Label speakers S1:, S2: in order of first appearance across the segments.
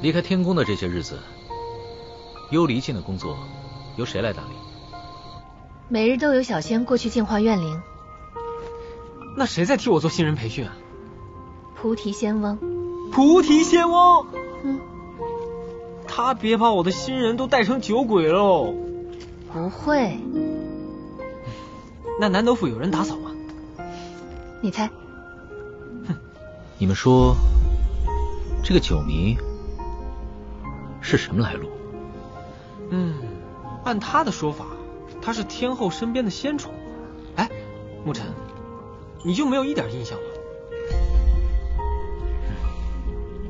S1: 离开天宫的这些日子，幽离境的工作由谁来打理？
S2: 每日都有小仙过去净化怨灵。
S3: 那谁在替我做新人培训啊？
S2: 菩提仙翁。
S3: 菩提仙翁？
S2: 嗯。
S3: 他别把我的新人都带成酒鬼喽。
S2: 不会。
S3: 那南斗府有人打扫吗？
S2: 你猜。
S1: 哼，你们说这个九迷是什么来路？
S3: 按他的说法，他是天后身边的仙宠。哎，沐尘，你就没有一点印象吗？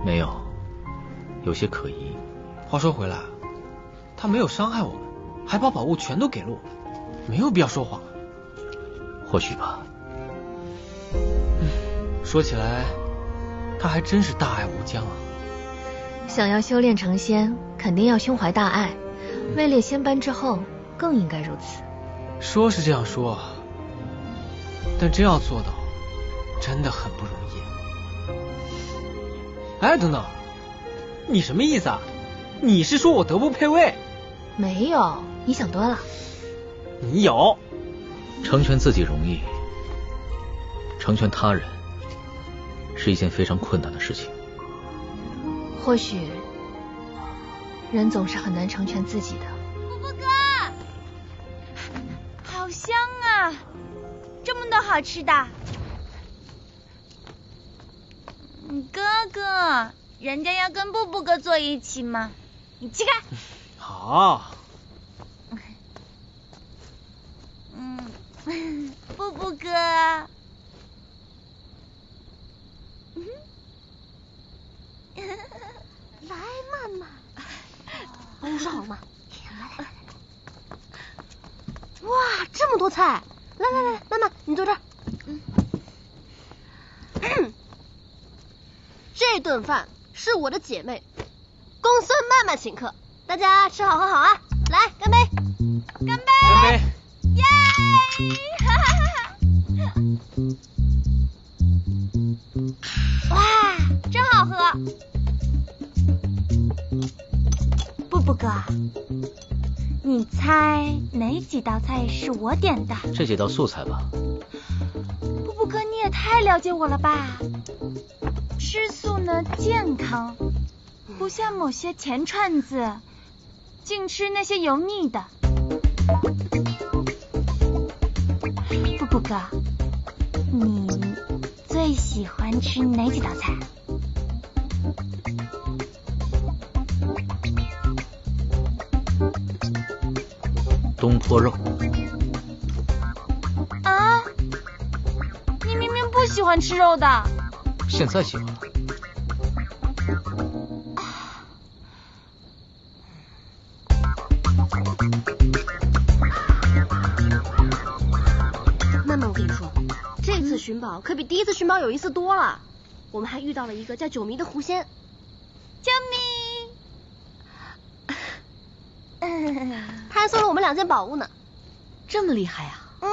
S1: 没有，有些可疑。
S3: 话说回来，他没有伤害我们，还把宝物全都给了我们，没有必要说谎。
S1: 或许吧。
S3: 说起来，他还真是大爱无疆啊。
S2: 想要修炼成仙，肯定要胸怀大爱，位列仙班之后更应该如此。
S3: 说是这样说，但真要做到，真的很不容易。哎，等等，你什么意思啊？你是说我德不配位？
S2: 没有，你想多了。
S3: 你有。
S1: 成全自己容易，成全他人是一件非常困难的事情。
S2: 或许人总是很难成全自己的。
S4: 布布哥，好香啊，这么多好吃的。哥哥，人家要跟布布哥坐一起嘛，你起开。
S3: 好。
S4: 布布哥。
S5: 来，慢慢。我说好吗？来。哇，这么多菜！来，慢慢，你坐这儿。这顿饭是我的姐妹公孙曼曼请客，大家吃好喝好啊！来，干杯！
S4: 干杯！
S3: 干杯！
S4: 耶！哇，真好喝！布布哥，你猜哪几道菜是我点的？
S1: 这几道素菜吧。
S4: 布布哥，你也太了解我了吧？吃素呢健康，不像某些钱串子，净吃那些油腻的。布布哥，你最喜欢吃哪几道菜？
S1: 东坡肉。
S4: 啊？你明明不喜欢吃肉的。
S1: 现在喜欢了。
S5: 曼曼，我跟你说，这次寻宝可比第一次寻宝有意思多了。我们还遇到了一个叫九迷的狐仙。
S4: 救命！
S5: 他还送了我们2件宝物呢。
S2: 这么厉害啊！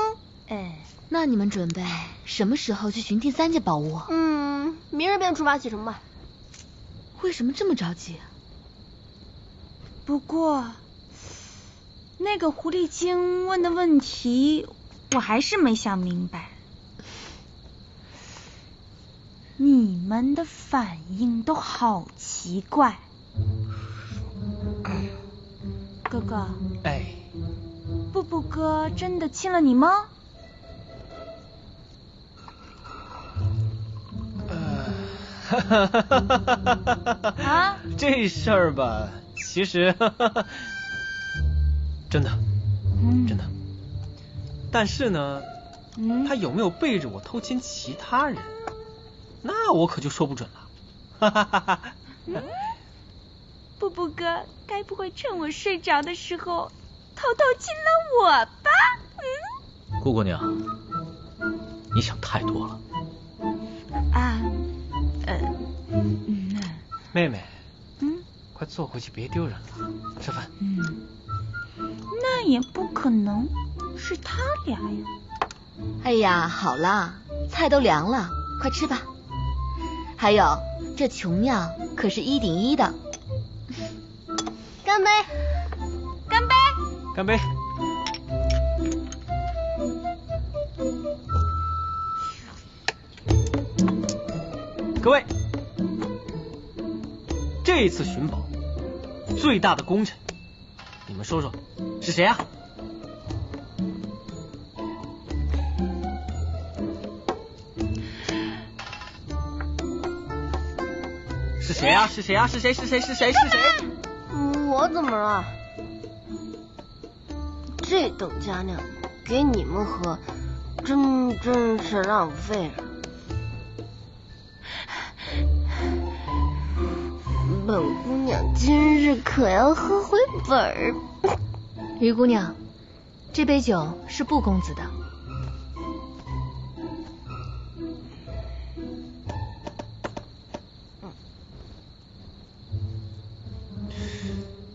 S2: 那你们准备什么时候去寻第3件宝物？
S5: 明日便出发启程吧。
S2: 为什么这么着急？
S4: 不过，那个狐狸精问的问题，我还是没想明白。你们的反应都好奇怪。哥哥。
S3: 哎。
S4: 布布哥真的亲了你吗？啊？
S3: 这事儿吧，其实真的，真的。但是呢，他有没有背着我偷亲其他人，那我可就说不准了。
S4: 布布哥，该不会趁我睡着的时候偷偷亲了我吧？
S1: 顾姑娘，你想太多了。
S3: 妹妹，快坐回去，别丢人了。吃饭。
S4: 那也不可能是他俩呀。
S2: 哎呀，好啦，菜都凉了，快吃吧。还有，这穷药可是1顶1的。
S5: 干杯！
S4: 干杯！
S3: 干杯！各位，这次寻宝最大的功臣，你们说说是谁啊？是谁啊？是谁啊？是谁？是谁？是谁？是谁？
S5: 我怎么了？这等佳酿给你们喝，真是浪费了。本姑娘今日可要喝回本儿。
S2: 于姑娘，这杯酒是布公子的。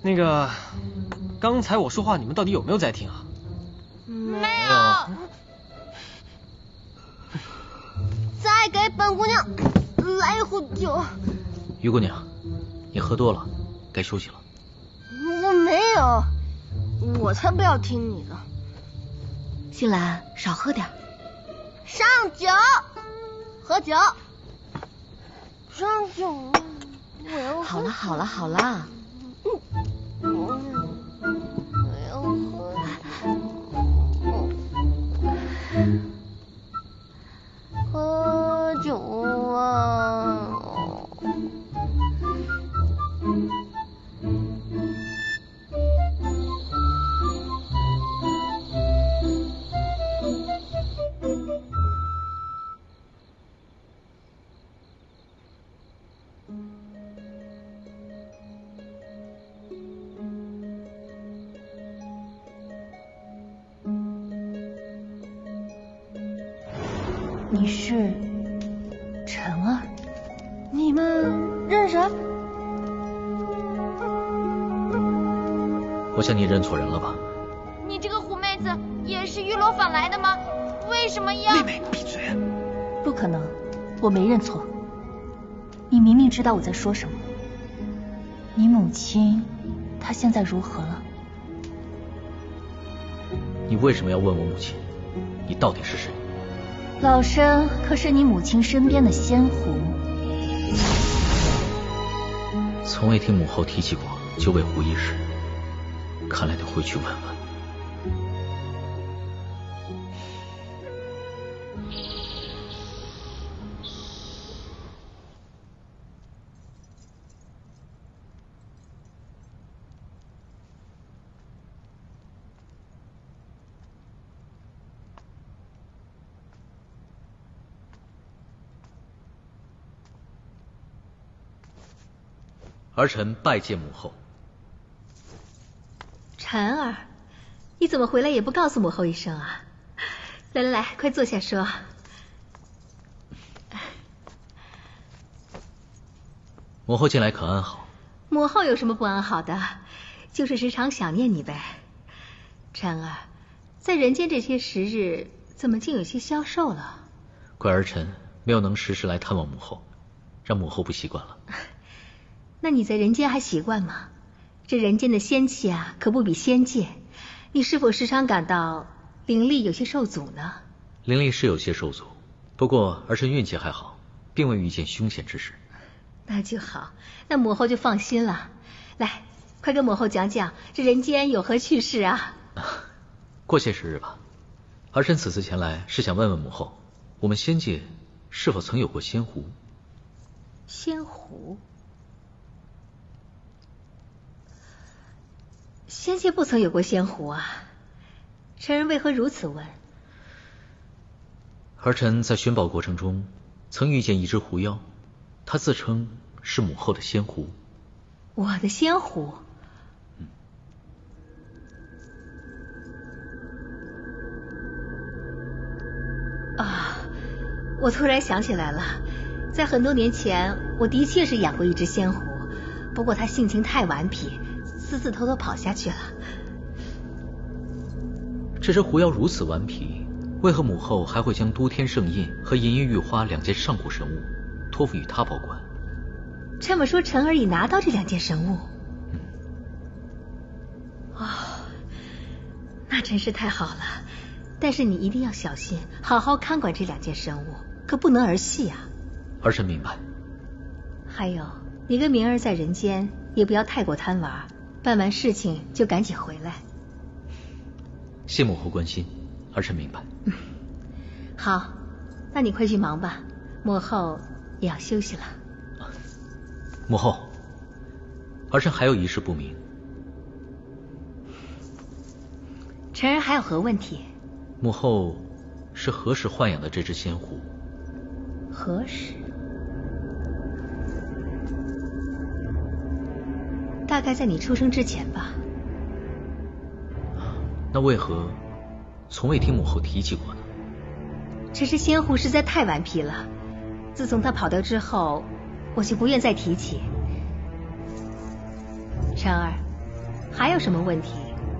S3: 那个，刚才我说话，你们到底有没有在听啊？
S4: 没有。
S5: 再给本姑娘来一壶酒。
S1: 于姑娘，你喝多了，该休息了。
S5: 我没有，我才不要听你的。
S2: 新兰，少喝点。
S5: 上酒，喝酒。上酒，我要喝。
S2: 好了好了好了。
S5: 我要喝酒啊！
S2: 你是晨儿？
S5: 你们认识？
S1: 我想你认错人了吧？
S4: 你这个狐妹子也是玉罗坊来的吗？为什么要？
S3: 妹妹，闭嘴！
S6: 不可能，我没认错。你明明知道我在说什么。你母亲，她现在如何了？
S1: 你为什么要问我母亲？你到底是谁？
S6: 老身可是你母亲身边的仙狐，
S1: 从未听母后提起过九尾狐一事，看来得回去问问。儿臣拜见母后。
S2: 婵儿，你怎么回来也不告诉母后一声啊？来来来，快坐下说。
S1: 母后近来可安好？
S2: 母后有什么不安好的？就是时常想念你呗。婵儿，在人间这些时日，怎么竟有些消瘦了？
S1: 怪儿臣没有能时时来探望母后，让母后不习惯了。
S2: 那你在人间还习惯吗？这人间的仙气啊，可不比仙界。你是否时常感到灵力有些受阻呢？
S1: 灵力是有些受阻，不过儿臣运气还好，并未遇见凶险之事。
S2: 那就好，那母后就放心了。来，快跟母后讲讲这人间有何趣事啊？
S1: 过些时日吧。儿臣此次前来是想问问母后，我们仙界是否曾有过仙狐？
S2: 仙狐？仙界不曾有过仙狐啊，臣人为何如此问？
S1: 儿臣在寻宝过程中曾遇见一只狐妖，他自称是母后的仙狐。
S2: 我的仙狐？啊，我突然想起来了，在很多年前，我的确是养过一只仙狐，不过它性情太顽皮，私自偷偷跑下去了。
S1: 这只狐妖如此顽皮，为何母后还会将都天圣印和银翼玉花两件上古神物托付与他保管？
S2: 这么说，晨儿已拿到这2件神物。哦，那真是太好了。但是你一定要小心，好好看管这2件神物，可不能儿戏啊。
S1: 儿臣明白。
S2: 还有，你跟明儿在人间也不要太过贪玩，办完事情就赶紧回来。
S1: 谢母后关心，儿臣明白。
S2: 好，那你快去忙吧，母后也要休息了。
S1: 母后，儿臣还有一事不明。
S2: 晨儿还有何问题？
S1: 母后是何时豢养的这只仙狐？
S2: 何时？大概在你出生之前吧。
S1: 那为何从未听母后提起过呢？
S2: 这只仙狐实在太顽皮了，自从它跑掉之后，我就不愿再提起。晨儿，还有什么问题，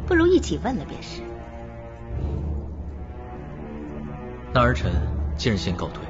S2: 不如一起问了便是。
S1: 那儿臣今日先告退。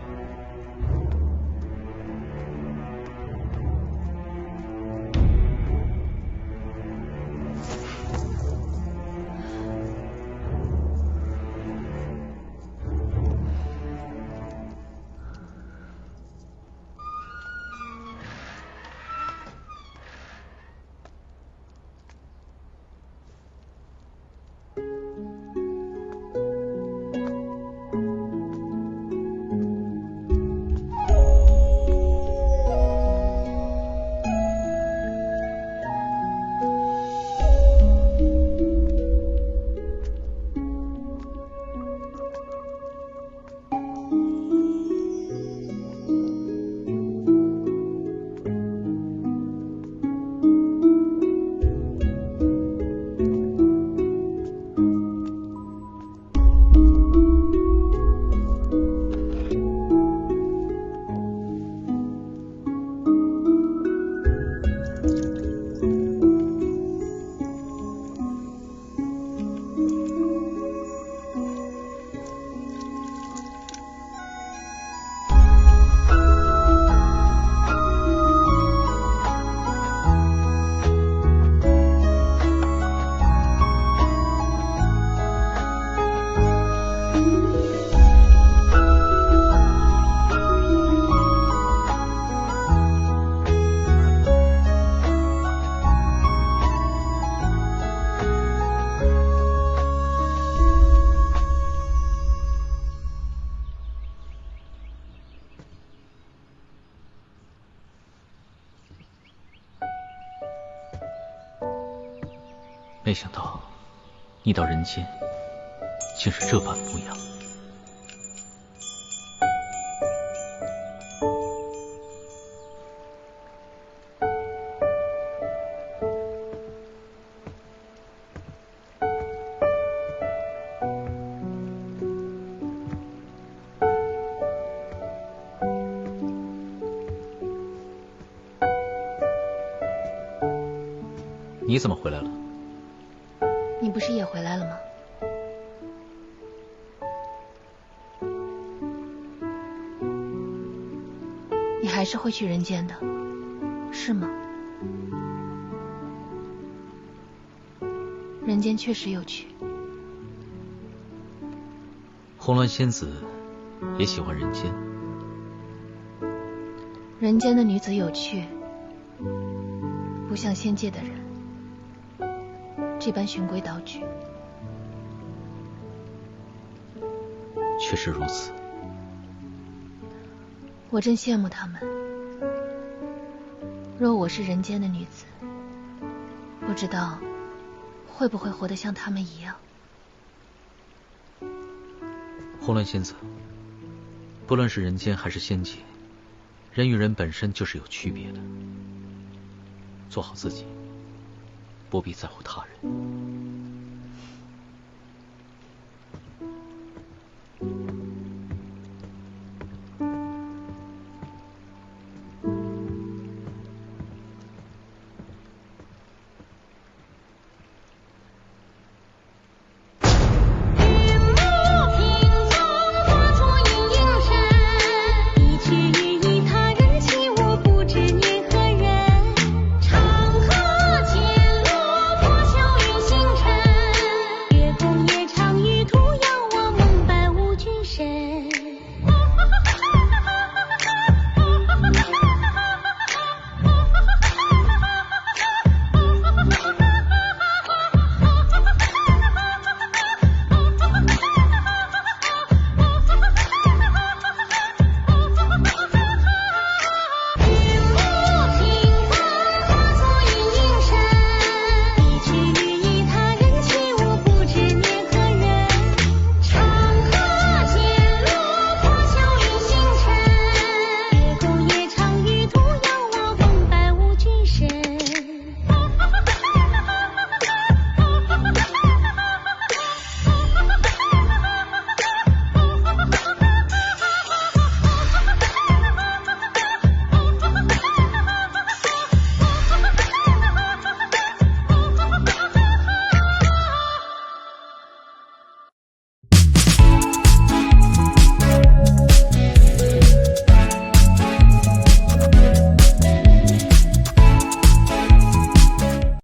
S1: 没想到你到人间竟是这般模样。你怎么回来了？
S6: 你不是也回来了吗？你还是会去人间的，是吗？人间确实有趣。
S1: 红鸾仙子也喜欢人间。
S6: 人间的女子有趣，不像仙界的人这般循规蹈矩。
S1: 确实如此。
S6: 我真羡慕他们。若我是人间的女子，不知道会不会活得像他们一样。
S1: 红鸾仙子，不论是人间还是仙界，人与人本身就是有区别的。做好自己，不必在乎他人。